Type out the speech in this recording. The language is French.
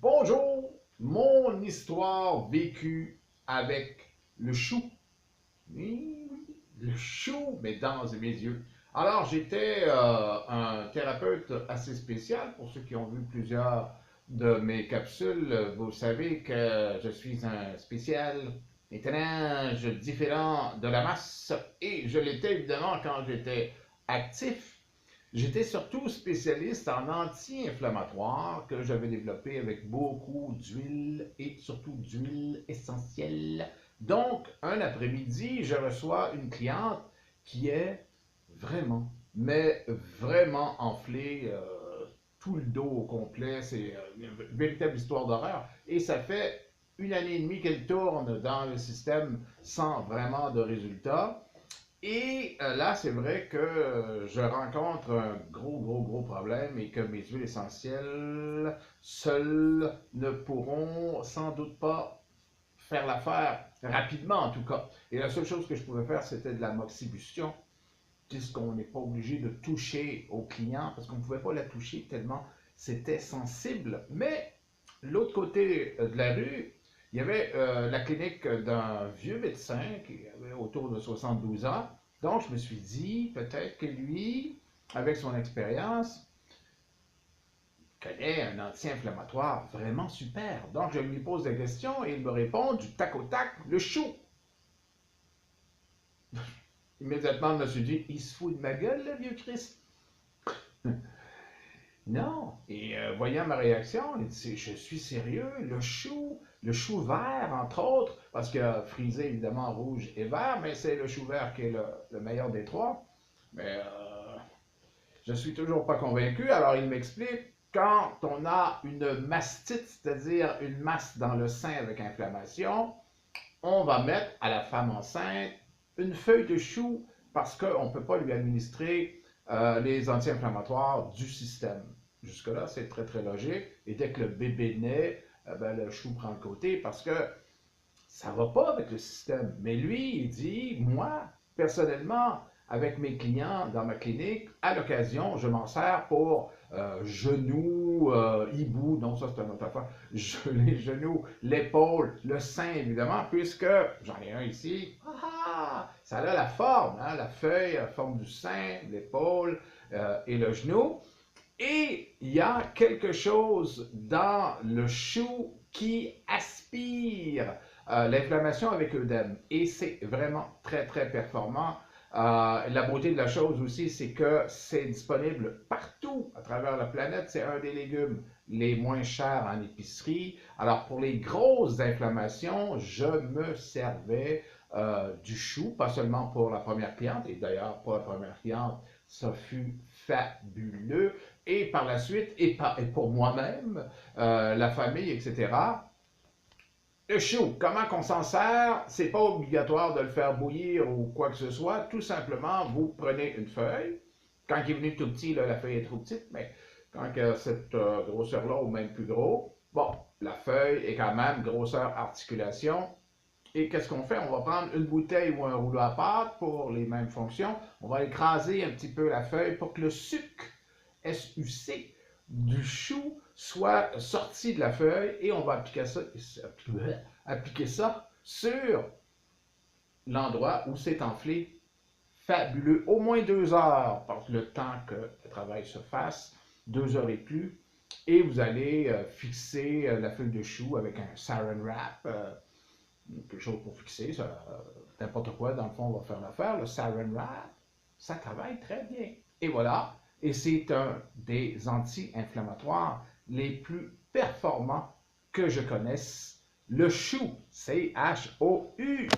Bonjour, mon histoire vécue avec le chou. Oui, oui, le chou, mesdames et messieurs. Alors, j'étais un thérapeute assez spécial. Pour ceux qui ont vu plusieurs de mes capsules, vous savez que je suis un spécial, étrange, différent de la masse. Et je l'étais évidemment quand j'étais actif. J'étais surtout spécialiste en anti-inflammatoire que j'avais développé avec beaucoup d'huile et surtout d'huile essentielle. Donc, un après-midi, je reçois une cliente qui est vraiment, mais vraiment enflée, tout le dos au complet. C'est une véritable histoire d'horreur. Et ça fait une année et demie qu'elle tourne dans le système sans vraiment de résultats. Et là, c'est vrai que je rencontre un gros problème et que mes huiles essentielles seules ne pourront sans doute pas faire l'affaire rapidement en tout cas. Et la seule chose que je pouvais faire, c'était de la moxibustion, puisqu'on n'est pas obligé de toucher au client, parce qu'on ne pouvait pas la toucher tellement c'était sensible. Mais l'autre côté de la rue, il y avait la clinique d'un vieux médecin qui avait autour de 72 ans. Donc, je me suis dit, peut-être que lui, avec son expérience, connaît un anti-inflammatoire vraiment super. Donc, je lui pose des questions et il me répond du tac au tac, le chou. Immédiatement, je me suis dit, il se fout de ma gueule, le vieux Christ. Non. Et voyant ma réaction, il dit, je suis sérieux, le chou vert, entre autres, parce que frisé, évidemment, rouge et vert, mais c'est le chou vert qui est le meilleur des trois. Mais je suis toujours pas convaincu. Alors, il m'explique, quand on a une mastite, c'est-à-dire une masse dans le sein avec inflammation, on va mettre à la femme enceinte une feuille de chou parce qu'on ne peut pas lui administrer les anti-inflammatoires du système. Jusque-là, c'est très logique. Et dès que le bébé naît, ben, le chou prend le côté parce que ça ne va pas avec le système. Mais lui, il dit, moi, personnellement, avec mes clients dans ma clinique, à l'occasion, je m'en sers pour genoux, hibou, non, ça c'est une autre affaire, les genoux, l'épaule, le sein, évidemment, puisque j'en ai un ici, ça a la forme, hein, la feuille, la forme du sein, l'épaule et le genou. Et il y a quelque chose dans le chou qui aspire l'inflammation avec œdème. Et c'est vraiment très performant. La beauté de la chose aussi, c'est que c'est disponible partout à travers la planète. C'est un des légumes les moins chers en épicerie. Alors pour les grosses inflammations, je me servais du chou, pas seulement pour la première cliente, et d'ailleurs pour la première cliente, ça fut fabuleux. Et par la suite, et pour moi-même, la famille, etc. Le chou, comment qu'on s'en sert? C'est pas obligatoire de le faire bouillir ou quoi que ce soit. Tout simplement, vous prenez une feuille. Quand il est venu tout petit, là, la feuille est trop petite, mais quand il a cette grosseur-là ou même plus gros, bon, la feuille est quand même grosseur articulation. Et qu'est-ce qu'on fait? On va prendre une bouteille ou un rouleau à pâte pour les mêmes fonctions. On va écraser un petit peu la feuille pour que le sucre SUC du chou soit sorti de la feuille et on va appliquer ça sur l'endroit où c'est enflé. Fabuleux. Au moins 2 heures, parce que le temps que le travail se fasse, 2 heures et plus. Et vous allez fixer la feuille de chou avec un saran wrap, quelque chose pour fixer, n'importe quoi, dans le fond, on va faire l'affaire. Le saran wrap, ça travaille très bien. Et voilà, et c'est un des anti-inflammatoires les plus performants que je connaisse. Le chou, C-H-O-U.